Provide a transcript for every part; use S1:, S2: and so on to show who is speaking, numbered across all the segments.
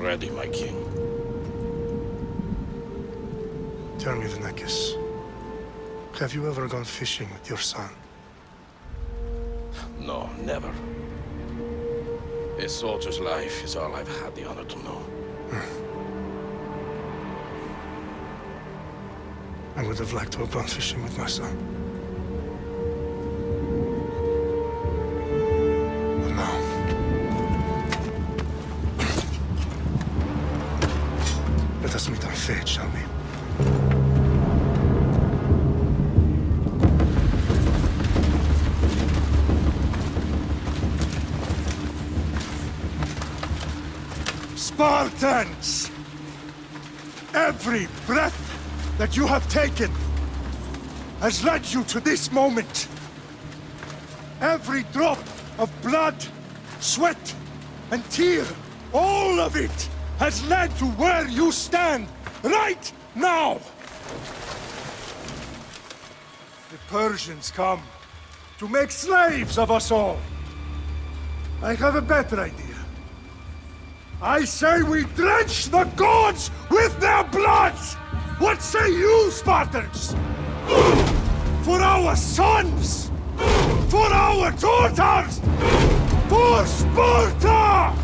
S1: ready, my king.
S2: Tell me, Vinekis, have you ever gone fishing with your son?
S1: No, never. A soldier's life is all I've had the honor to know.
S2: I would have liked to have gone fishing with my son. But now... Let us meet our fate, shall we?
S3: Spartans! Every breath that you have taken has led you to this moment. Every drop of blood, sweat, and tear, all of it has led to where you stand right now. The Persians come to make slaves of us all. I have a better idea. I say we drench the gods with their blood! What say you, Spartans? For our sons! For our daughters! For Sparta!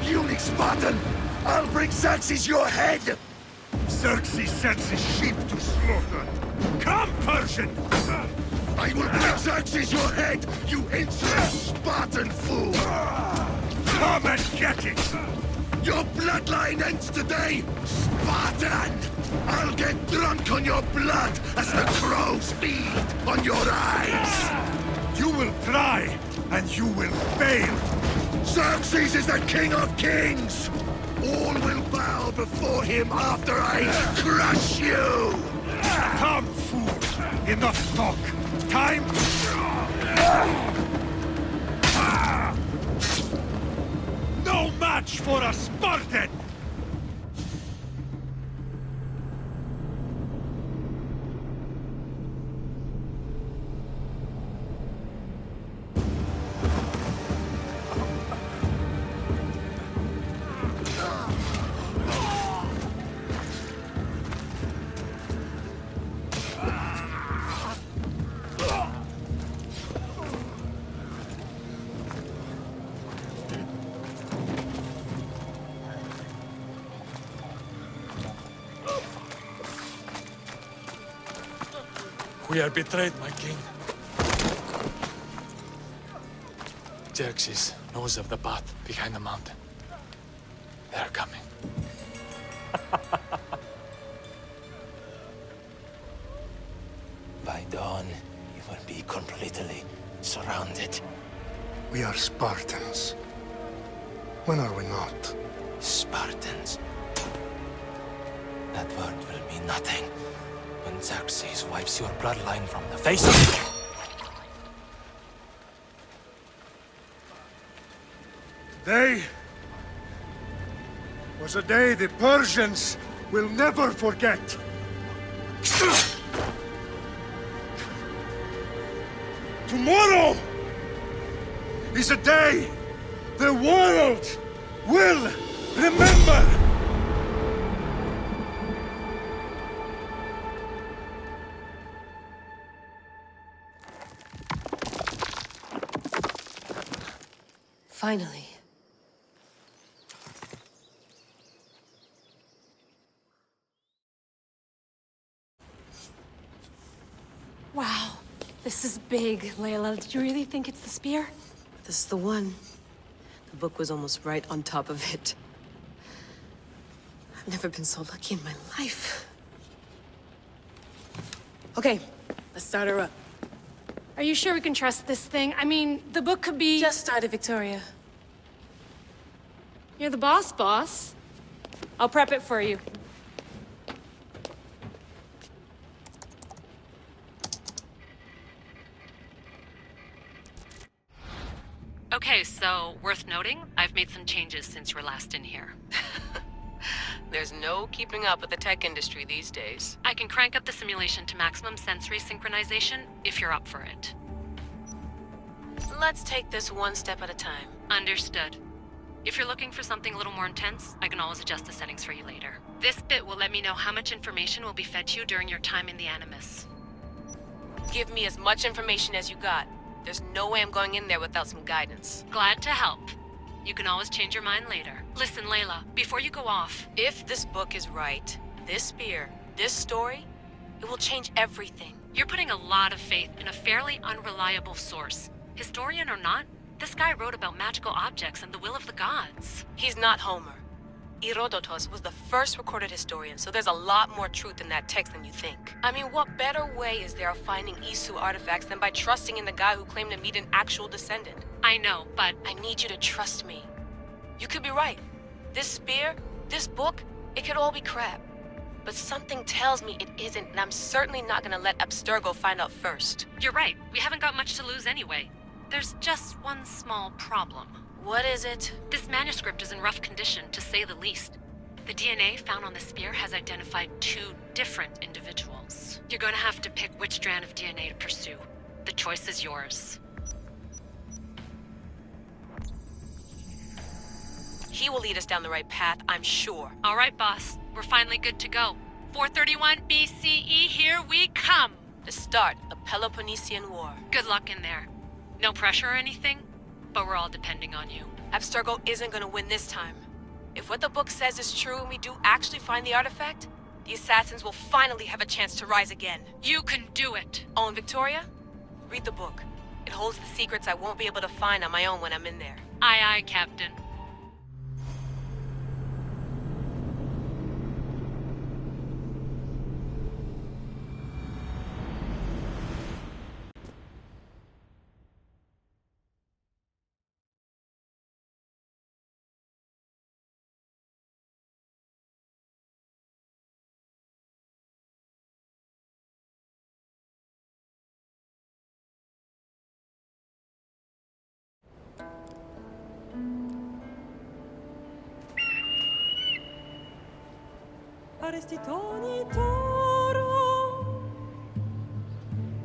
S4: Puny Spartan! I'll bring Xerxes your head!
S3: Xerxes sends his sheep to slaughter. Come, Persian!
S4: I will bring Xerxes your head, you insolent Spartan fool!
S3: Come and get it!
S4: Your bloodline ends today, Spartan! I'll get drunk on your blood as the crows feed on your eyes!
S3: You will try, and you will fail!
S4: Xerxes is the king of kings! All will bow before him after I crush you!
S3: Come, fool! Enough talk! Time... No match for a Spartan!
S5: We are betrayed, my king. Xerxes knows of the path behind the mountain. They are coming.
S6: completely surrounded.
S2: We are Spartans. When are we not?
S6: Spartans. That word will mean nothing when Xerxes wipes your bloodline from the face of...
S3: Today was a day the Persians will never forget. Tomorrow is a day the world will remember.
S7: Finally.
S8: Wow, this is big, Layla. Did you really think it's the spear?
S7: This is the one. The book was almost right on top of it. I've never been so lucky in my life. Okay, let's start her up.
S8: Are you sure we can trust this thing? I mean, the book could be...
S7: Just started, Victoria.
S8: You're the boss. I'll prep it for you.
S9: Okay, so worth noting, I've made some changes since you were last in here.
S7: There's no keeping up with the tech industry these days.
S9: I can crank up the simulation to maximum sensory synchronization if you're up for it.
S7: Let's take this one step at a time.
S9: Understood. If you're looking for something a little more intense, I can always adjust the settings for you later. This bit will let me know how much information will be fed to you during your time in the Animus.
S7: Give me as much information as you got. There's no way I'm going in there without some guidance.
S9: Glad to help. You can always change your mind later. Listen, Layla, before you go off...
S7: If this book is right, this spear, this story, it will change everything.
S9: You're putting a lot of faith in a fairly unreliable source. Historian or not, this guy wrote about magical objects and the will of the gods.
S7: He's not Homer. Herodotus was the first recorded historian, so there's a lot more truth in that text than you think. I mean, what better way is there of finding Isu artifacts than by trusting in the guy who claimed to meet an actual descendant?
S9: I know, but...
S7: I need you to trust me. You could be right. This spear, this book, it could all be crap. But something tells me it isn't, and I'm certainly not gonna let Abstergo find out first.
S9: You're right. We haven't got much to lose anyway. There's just one small problem.
S7: What is it?
S9: This manuscript is in rough condition, to say the least. The DNA found on the spear has identified 2 different individuals. You're gonna have to pick which strand of DNA to pursue. The choice is yours.
S7: He will lead us down the right path, I'm sure.
S9: All right, boss. We're finally good to go. 431 BCE, here we come!
S7: The start of the Peloponnesian War.
S9: Good luck in there. No pressure or anything, but we're all depending on you.
S7: Abstergo isn't gonna win this time. If what the book says is true and we do actually find the artifact, the assassins will finally have a chance to rise again.
S9: You can do it!
S7: Oh, and Victoria? Read the book. It holds the secrets I won't be able to find on my own when I'm in there.
S9: Aye, aye, Captain.
S10: Arestitoni toro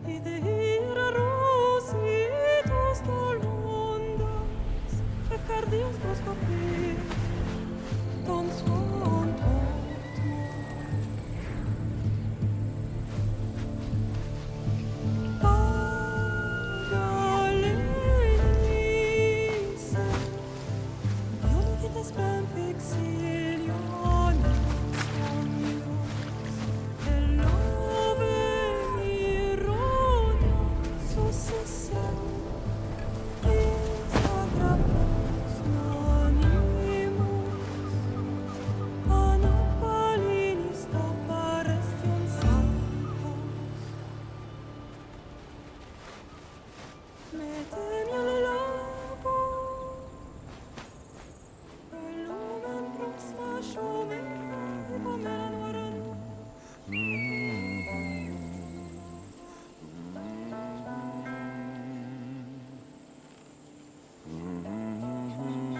S10: Ideira rositos tolondas Efcardios dos papir Ton son Pagalisa Ionikites ben fixilione Mettemi al lago. Lumen proxima sciome come la nuora.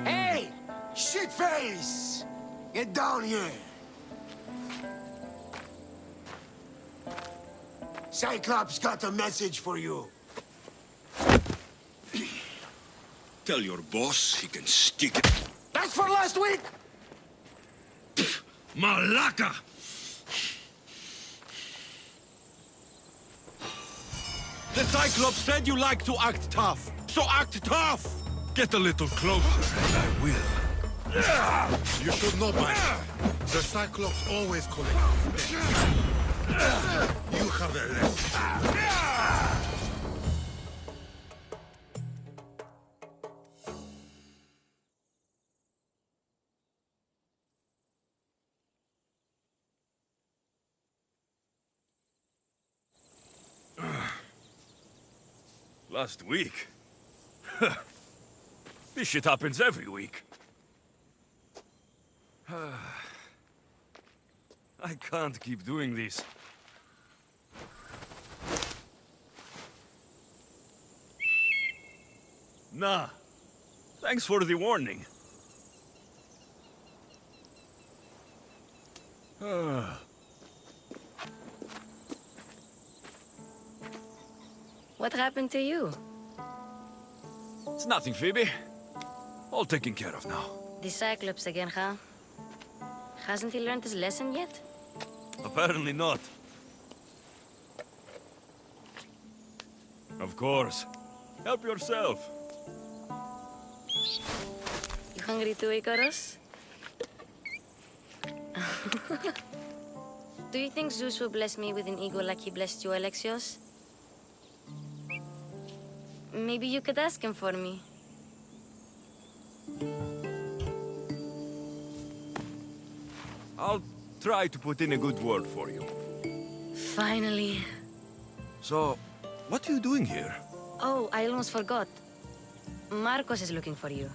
S4: Hey! Shitface! Get down here! Cyclops got a message for you.
S11: Tell your boss he can stick it.
S4: That's for last week!
S11: Malaka! The Cyclops said you like to act tough, so act tough! Get a little closer, and I will.
S3: You should know by now. The Cyclops always collect. You have the rest.
S11: Last week? This shit happens every week. I can't keep doing this. Nah. Thanks for the warning.
S9: What happened to you?
S11: It's nothing, Phoebe. All taken care of now.
S9: The Cyclops again, huh? Hasn't he learned his lesson yet?
S11: Apparently not. Of course. Help yourself.
S9: You hungry too, Icarus? Do you think Zeus will bless me with an ego like he blessed you, Alexios? Maybe you could ask him for me.
S11: I'll try to put in a good word for you.
S9: Finally.
S11: So, what are you doing here?
S9: Oh, I almost forgot. Marcos is looking for you.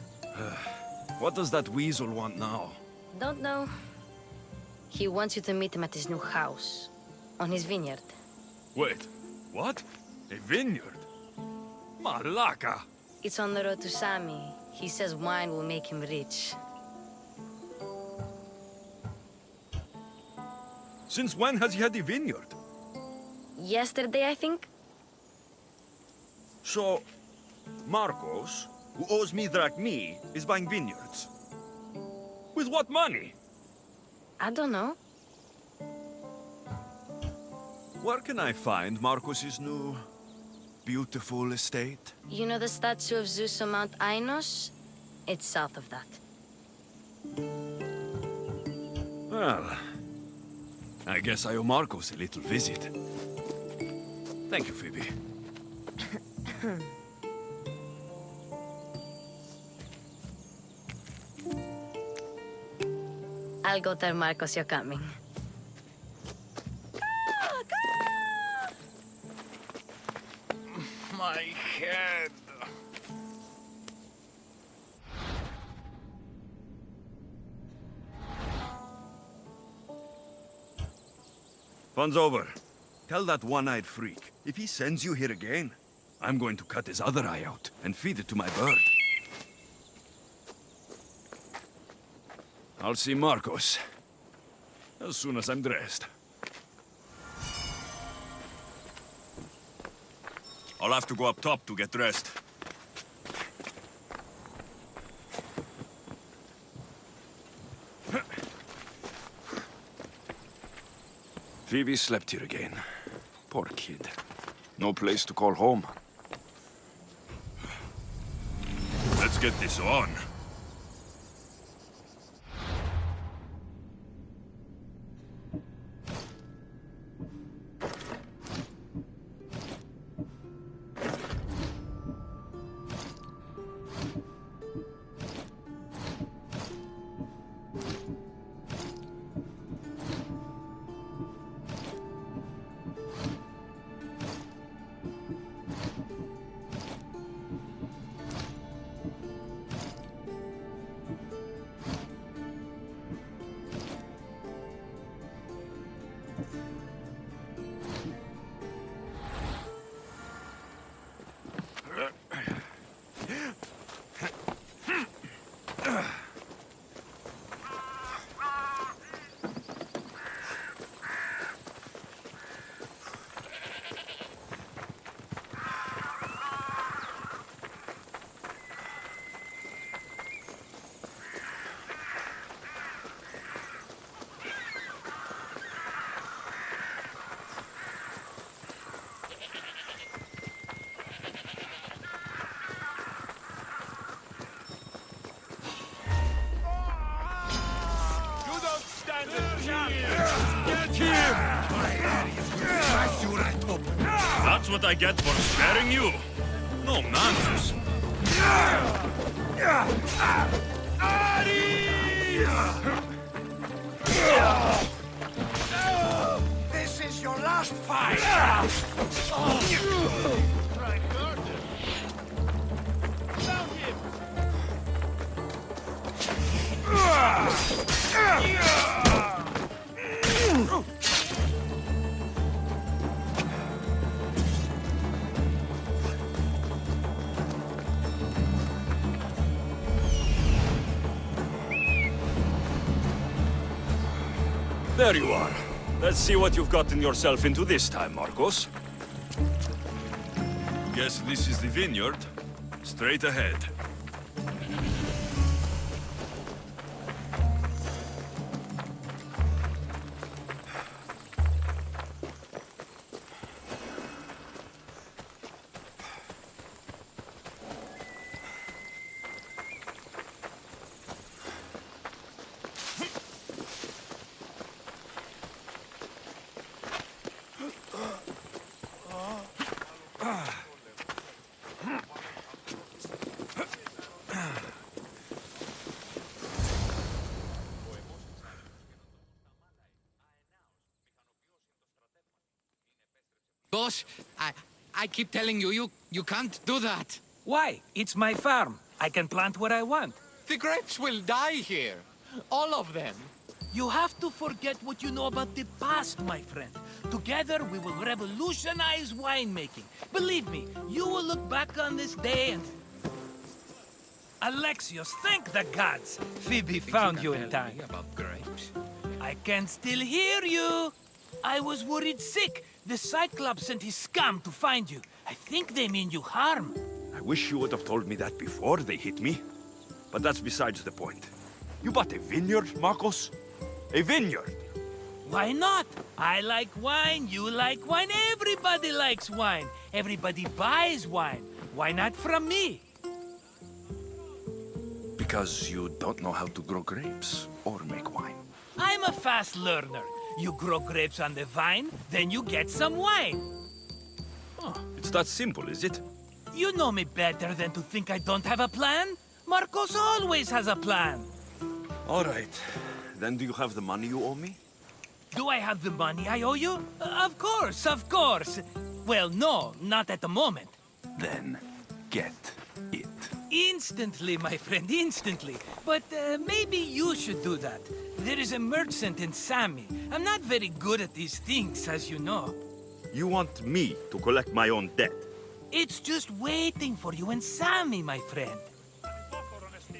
S11: What does that weasel want now?
S9: Don't know. He wants you to meet him at his new house. On his vineyard.
S11: Wait, what? A vineyard? Malaka!
S9: It's on the road to Sami. He says wine will make him rich.
S11: Since when has he had a vineyard?
S9: Yesterday, I think?
S11: So, Marcos, who owes me drachmi, is buying vineyards. With what money?
S9: I don't know.
S11: Where can I find Marcos's new, beautiful estate?
S9: You know the statue of Zeus on Mount Ainos? It's south of that.
S11: Well, I guess I owe Marcos a little visit. Thank you, Phoebe.
S9: I'll go tell Marcos you're coming.
S1: My head.
S11: Fun's over. Tell that one-eyed freak, if he sends you here again, I'm going to cut his other eye out and feed it to my bird. I'll see Marcos as soon as I'm dressed. I'll have to go up top to get dressed. Phoebe slept here again. Poor kid. No place to call home. Let's get this on. what I get for sparing you? No manners.
S4: This is your last fight!
S11: There you are. Let's see what you've gotten yourself into this time, Marcos. Guess this is the vineyard. Straight ahead.
S12: Boss, I keep telling you, you can't do that.
S13: Why? It's my farm. I can plant what I want.
S12: The grapes will die here. All of them.
S13: You have to forget what you know about the past, my friend. Together, we will revolutionize winemaking. Believe me, you will look back on this day and... Alexios, thank the gods! Phoebe found you in time.
S12: About grapes?
S13: I can still hear you! I was worried sick. The Cyclops sent his scum to find you. I think they mean you harm.
S11: I wish you would have told me that before they hit me. But that's besides the point. You bought a vineyard, Marcos? A vineyard?
S13: Why not? I like wine, you like wine, everybody likes wine. Everybody buys wine. Why not from me?
S11: Because you don't know how to grow grapes or make wine.
S13: I'm a fast learner. You grow grapes on the vine, then you get some wine.
S11: Oh, it's that simple, is it?
S13: You know me better than to think I don't have a plan. Marcos always has a plan.
S11: All right. Then do you have the money you owe me?
S13: Do I have the money I owe you? Of course, of course. Well, no, not at the moment.
S11: Then get it.
S13: Instantly, my friend, instantly. But maybe you should do that. There is a merchant in Sami. I'm not very good at these things, as you know.
S11: You want me to collect my own debt?
S13: It's just waiting for you in Sami, my friend.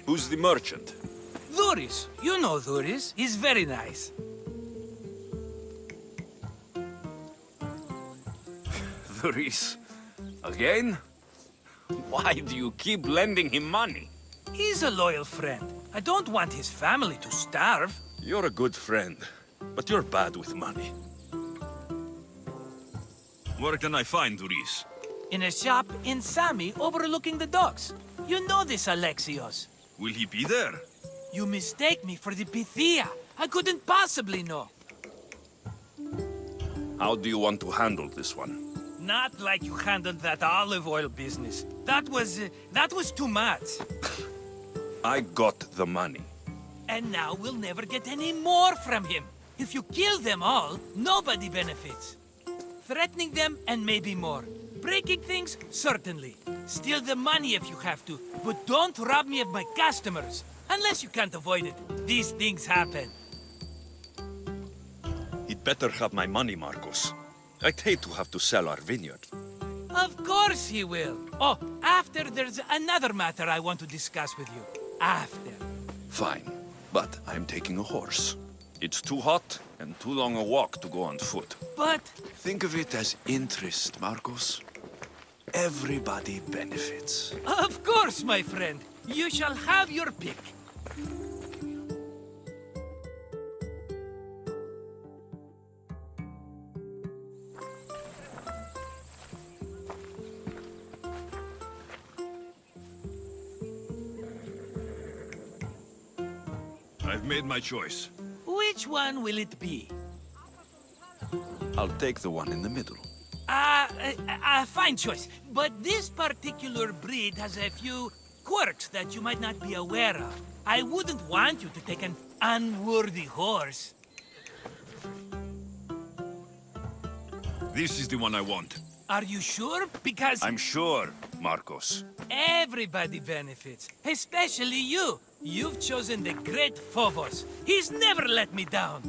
S11: Who's the merchant?
S13: Dhuris. You know Dhuris. He's very nice.
S11: Dhuris? Again? Why do you keep lending him money?
S13: He's a loyal friend. I don't want his family to starve.
S11: You're a good friend, but you're bad with money. Where can I find Dhuris?
S13: In a shop in Sami overlooking the docks. You know this, Alexios.
S11: Will he be there?
S13: You mistake me for the Pythia. I couldn't possibly know.
S11: How do you want to handle this one?
S13: Not like you handled that olive oil business. That was too much.
S11: I got the money.
S13: And now we'll never get any more from him. If you kill them all, nobody benefits. Threatening them, and maybe more. Breaking things, certainly. Steal the money if you have to, but don't rob me of my customers. Unless you can't avoid it. These things happen.
S11: He'd better have my money, Marcos. I'd hate to have to sell our vineyard.
S13: Of course he will. Oh, after there's another matter I want to discuss with you. After.
S11: Fine, but I'm taking a horse. It's too hot and too long a walk to go on foot.
S13: But...
S11: Think of it as interest, Marcos. Everybody benefits.
S13: Of course, my friend. You shall have your pick.
S11: I've made my choice.
S13: Which one will it be?
S11: I'll take the one in the middle.
S13: a fine choice. But this particular breed has a few quirks that you might not be aware of. I wouldn't want you to take an unworthy horse.
S11: This is the one I want.
S13: Are you sure? Because
S11: I'm sure, Marcos.
S13: everybody benefits, especially you. You've chosen the great Phobos. He's never let me down.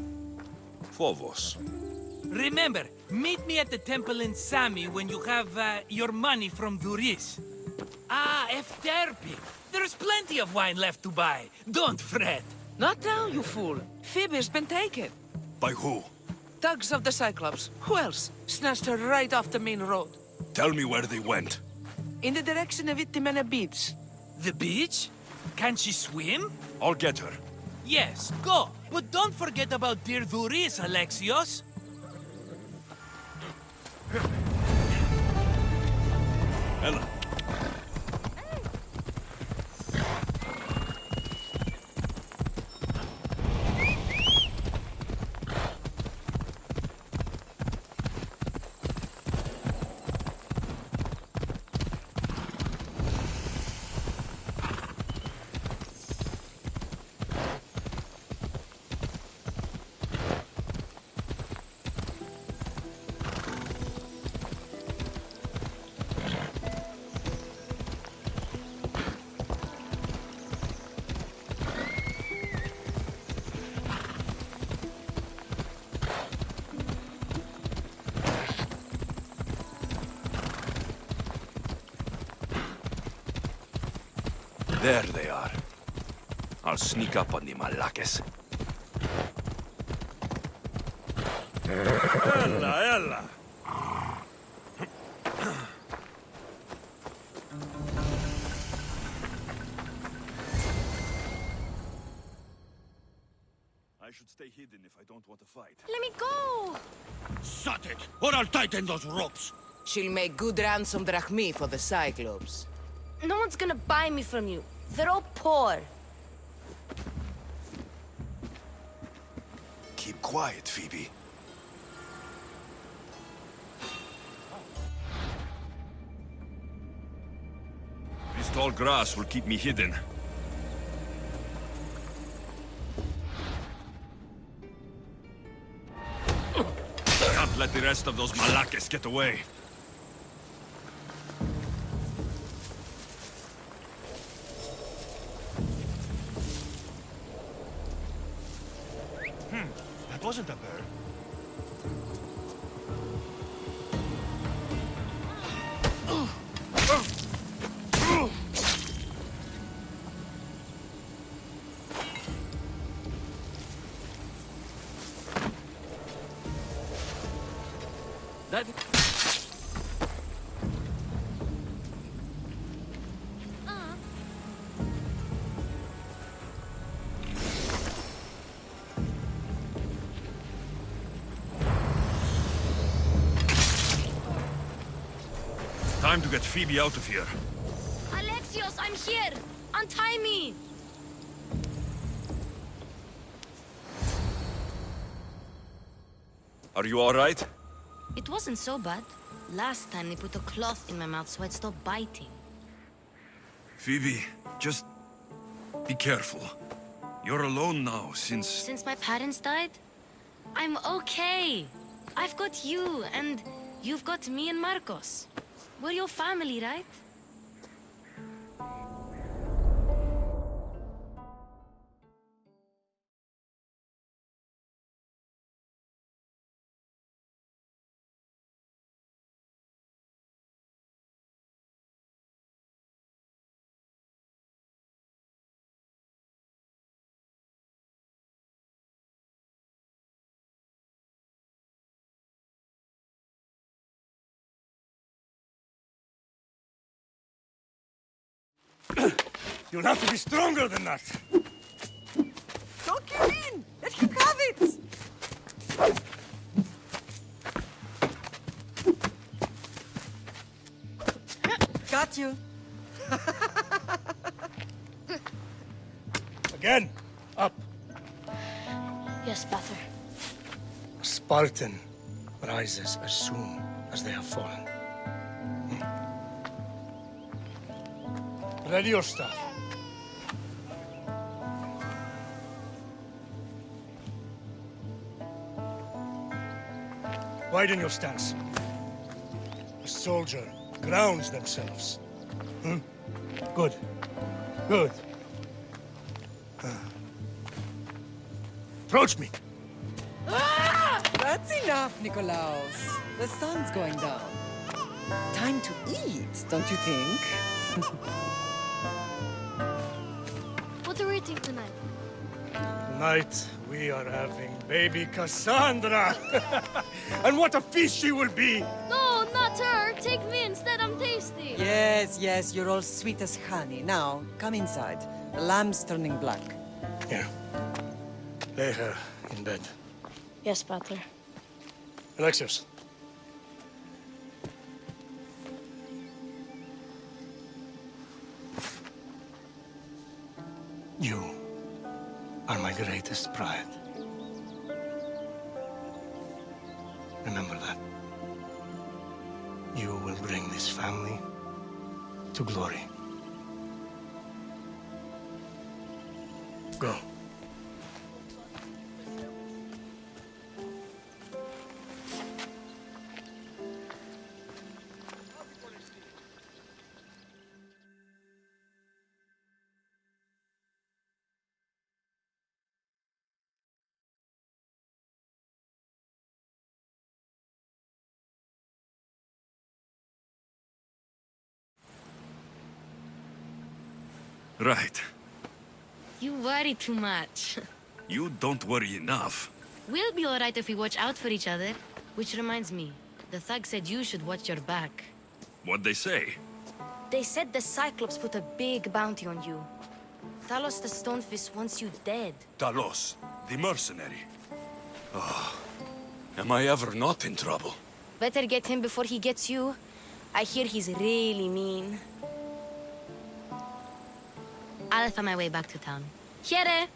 S11: Phobos.
S13: Remember, meet me at the temple in Sami when you have your money from Duris. Ah, Efterpi. There's plenty of wine left to buy. Don't fret.
S14: Not now, you fool. Phoebe's been taken.
S11: By who?
S14: Thugs of the Cyclops. Who else? Snatched her right off the main road.
S11: Tell me where they went.
S14: In the direction of Itimena Beach.
S13: The beach? Can she swim?
S11: I'll get her.
S13: Yes, go. But don't forget about dear Duris, Alexios.
S11: Ella. There they are. I'll sneak up on the Malakes.
S3: Ella, Ella.
S11: I should stay hidden if I don't want to fight.
S8: Let me go!
S4: Shut it, or I'll tighten those ropes.
S14: She'll make good ransom drachmi for the Cyclops.
S8: No one's gonna buy me from you. They're all poor.
S11: Keep quiet, Phoebe. This tall grass will keep me hidden. Can't let the rest of those Malakes get away.
S2: That wasn't a bird.
S14: That...
S11: Time to get Phoebe out of here.
S8: Alexios, I'm here! Untie me!
S11: Are you all right?
S8: It wasn't so bad. Last time they put a cloth in my mouth so I'd stop biting.
S11: Phoebe, just be careful. You're alone now since...
S8: Since my parents died? I'm okay. I've got you, and you've got me and Marcos. We're your family, right?
S3: You'll have to be stronger than that.
S10: Don't give in! Let him have it! Got you.
S2: Again, up.
S8: Yes, Father.
S2: A Spartan rises as soon as they have fallen. Ready your stuff. Widen your stance. A soldier grounds themselves. Hmm? Good. Good. Approach me.
S10: That's enough, Nikolaos. The sun's going down. Time to eat, don't you think?
S15: What are we eating tonight?
S2: Tonight, we are having baby Cassandra. And what a feast she will be!
S15: No, not her. Take me instead. I'm tasty.
S10: Yes, yes, you're all sweet as honey. Now, come inside. The lamb's turning black.
S2: Here. Lay her in bed.
S15: Yes, Pater.
S2: Alexios. You are my greatest pride. Remember that. You will bring this family to glory. Go.
S11: Right.
S8: You worry too much.
S11: You don't worry enough.
S8: We'll be alright if we watch out for each other. Which reminds me, the thug said you should watch your back.
S11: What'd they say?
S8: They said the Cyclops put a big bounty on you. Talos the Stonefist wants you dead.
S11: Talos, the mercenary. Oh, am I ever not in trouble?
S8: Better get him before he gets you. I hear he's really mean. I'll find my way back to town. Here!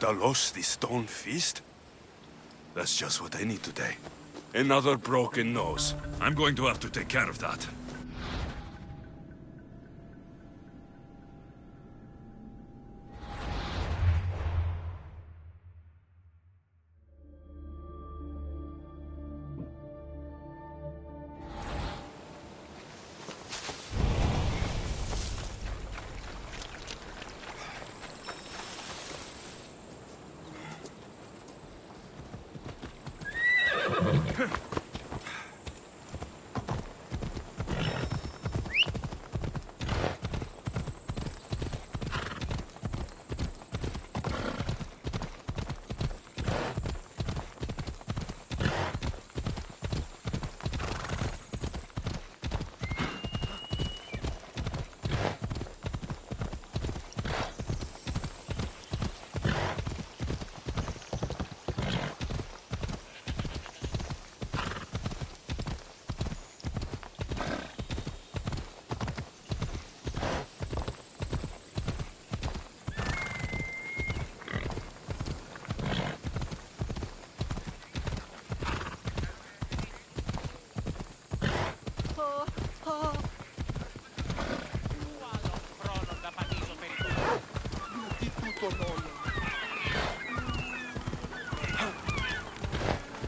S11: Talos, the Stone Fist? That's just what I need today. Another broken nose. I'm going to have to take care of that.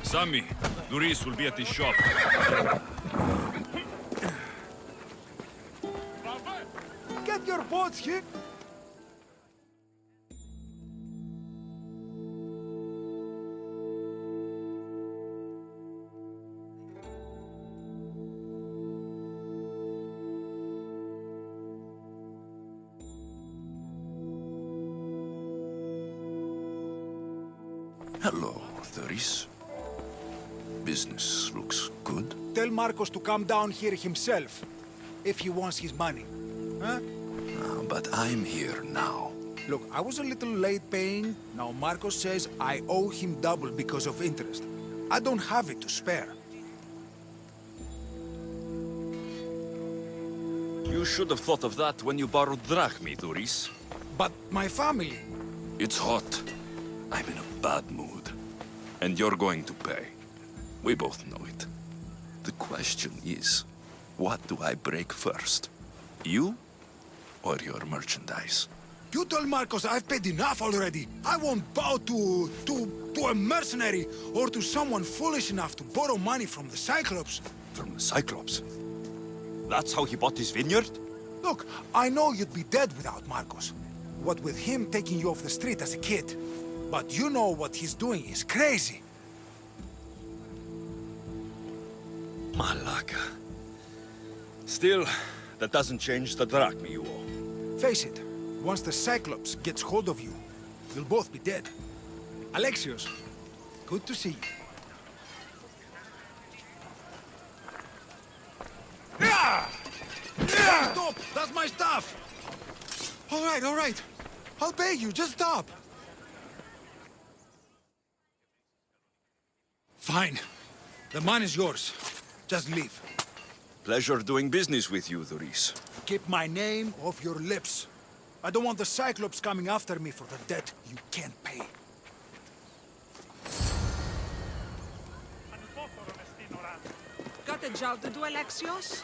S11: Sammy, Luis will be at the shop.
S3: Get your boats here!
S4: Hello, Thuris. Business looks good.
S3: Tell Marcos to come down here himself, if he wants his money. Huh?
S4: But I'm here now.
S3: Look, I was a little late paying. Now Marcos says I owe him double because of interest. I don't have it to spare.
S11: You should have thought of that when you borrowed drachmi, Thuris.
S3: But my family...
S11: It's hot. I'm in a bad mood. And you're going to pay. We both know it. The question is, What do I break first? You or your merchandise?
S4: You told Marcos I've paid enough already. I won't bow to a mercenary or to someone foolish enough to borrow money from the Cyclops.
S11: From the Cyclops? That's how he bought his vineyard?
S4: Look, I know you'd be dead without Marcos. What with him taking you off the street as a kid. But you know what he's doing is crazy.
S11: Malaka. Still, that doesn't change the drachma you owe.
S4: Face it, once the Cyclops gets hold of you, you'll both be dead. Alexios, good to see you.
S3: Yeah!
S4: Yeah! Stop! That's my stuff! All right. I'll pay you, just stop. Fine. The mine is yours. Just leave.
S11: Pleasure doing business with you, Doris.
S4: Keep my name off your lips. I don't want the Cyclops coming after me for the debt you can't pay.
S10: Got a job to do, Alexios?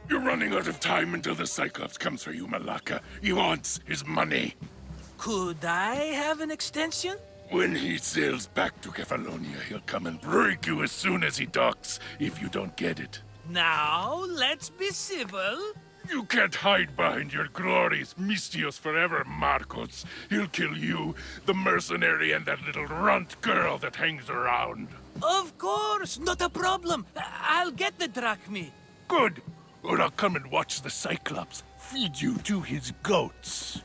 S1: You're running out of time until the Cyclops comes for you, Malaka. He wants his money.
S13: Could I have an extension?
S1: When he sails back to Kefalonia, he'll come and break you as soon as he docks, if you don't get it.
S13: Now, let's be civil.
S1: You can't hide behind your glorious Mistios forever, Marcos. He'll kill you, the mercenary, and that little runt girl that hangs around.
S13: Of course, not a problem. I'll get the drachmi.
S1: Good. Or I'll come and watch the Cyclops feed you to his goats.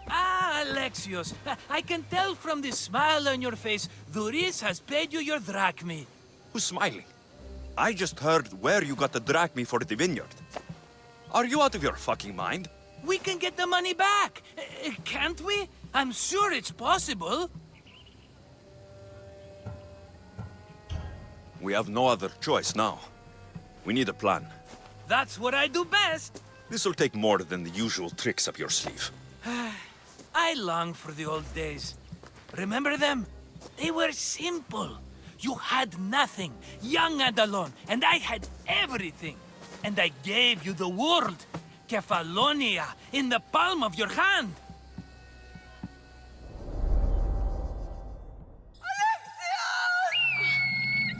S13: Ah, Alexios, I can tell from the smile on your face, Doris has paid you your drachmi.
S11: Who's smiling? I just heard where you got the drachma for the vineyard. Are you out of your fucking mind?
S13: We can get the money back, can't we? I'm sure it's possible.
S11: We have no other choice now. We need a plan.
S13: That's what I do best.
S11: This'll take more than the usual tricks up your sleeve.
S13: I long for the old days. Remember them? They were simple. You had nothing, young and alone, and I had everything. And I gave you the world, Kefalonia, in the palm of your hand.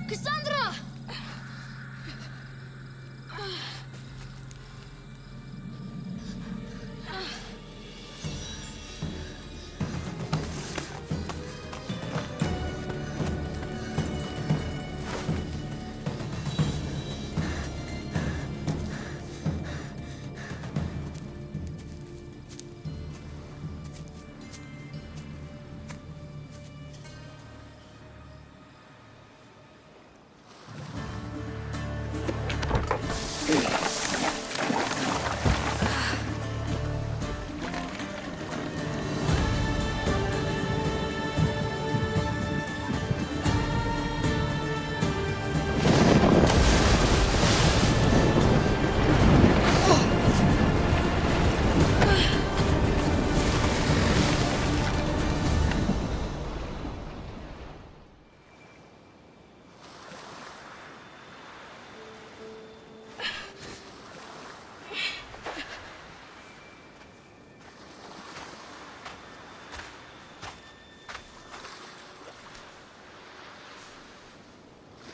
S15: Cassandra!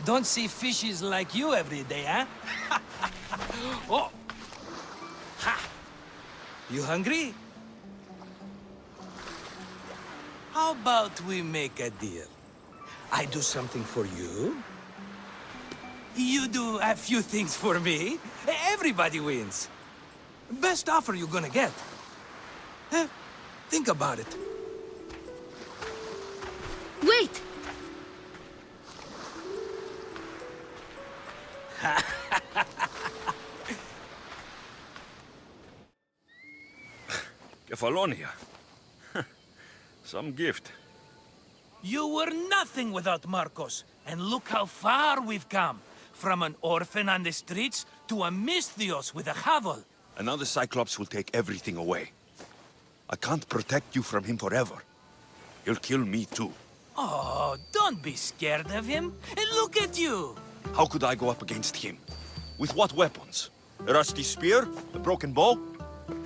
S13: Don't see fishes like you every day, huh? Oh! Ha! You hungry? How about we make a deal? I do something for you. You do a few things for me. Everybody wins. Best offer you're gonna get. Think about it.
S15: Wait!
S11: Kefalonia. Some gift.
S13: You were nothing without Marcos, and look how far we've come. From an orphan on the streets to a Misthios with a hovel.
S11: Another Cyclops will take everything away. I can't protect you from him forever. He'll kill me too.
S13: Oh, don't be scared of him. And look at you.
S11: How could I go up against him? With what weapons? A rusty spear? A broken bow?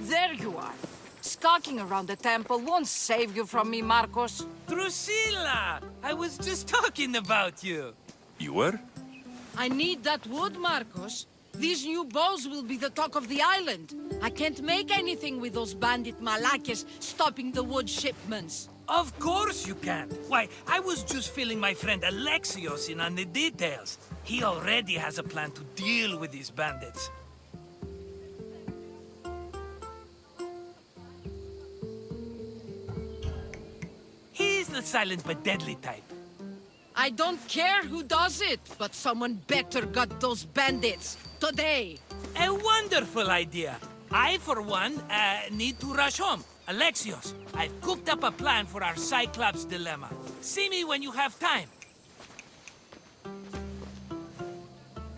S16: There you are. Skulking around the temple won't save you from me, Marcos.
S13: Drusilla! I was just talking about you.
S11: You were?
S16: I need that wood, Marcos. These new bows will be the talk of the island. I can't make anything with those bandit malakes stopping the wood shipments.
S13: Of course you can. Why, I was just filling my friend Alexios in on the details. He already has a plan to deal with these bandits. He's the silent but deadly type.
S16: I don't care who does it, but someone better got those bandits. Today.
S13: A wonderful idea. I, for one, need to rush home. Alexios, I've cooked up a plan for our Cyclops dilemma. See me when you have time.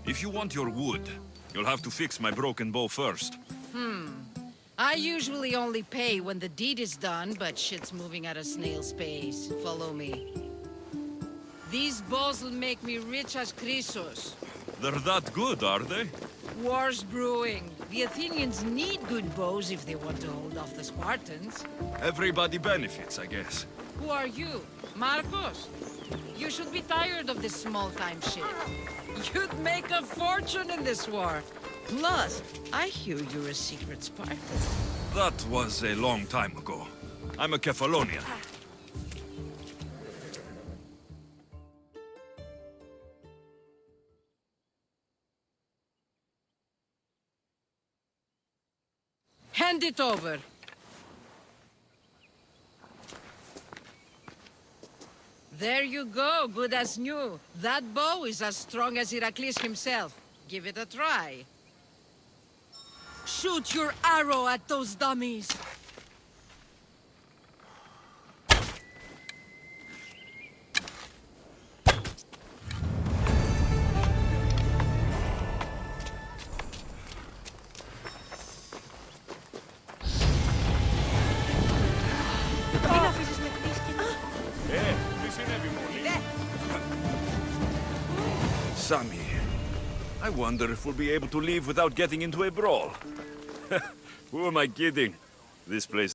S11: If you want your wood, you'll have to fix my broken bow first.
S16: I usually only pay when the deed is done, but shit's moving at a snail's pace. Follow me. These bows will make me rich as Chrysos.
S11: They're that good, are they?
S16: War's brewing. The Athenians need good bows if they want to hold off the Spartans.
S11: Everybody benefits, I guess.
S16: Who are you? Marcos? You should be tired of this small-time shit. You'd make a fortune in this war. Plus, I hear you're a secret Spartan.
S11: That was a long time ago. I'm a Kephalonian.
S16: Hand it over. There you go, good as new. That bow is as strong as Heracles himself. Give it a try. Shoot your arrow at those dummies.
S11: Sammy, I wonder if we'll be able to leave without getting into a brawl. Who am I kidding? This place